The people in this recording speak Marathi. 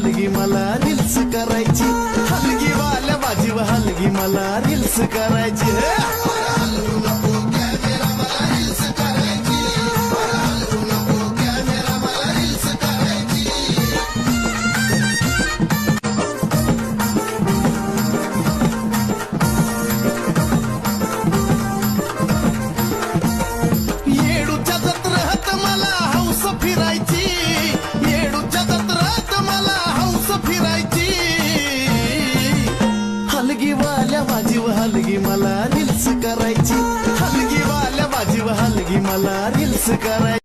हलगी मला रील्स करायची, हलगी वाल्या भाजीव हलगी मला रील्स करायची. येडूच्या जत्रेत मला हौस फिरायची, येडूच्या जत्रेत मला हौस फिरायची. हलगी वाल्या भाजीव हलगी मला रील्स करायची, हलगी वाल्या भाजीव हलगी मला रील्स करायची.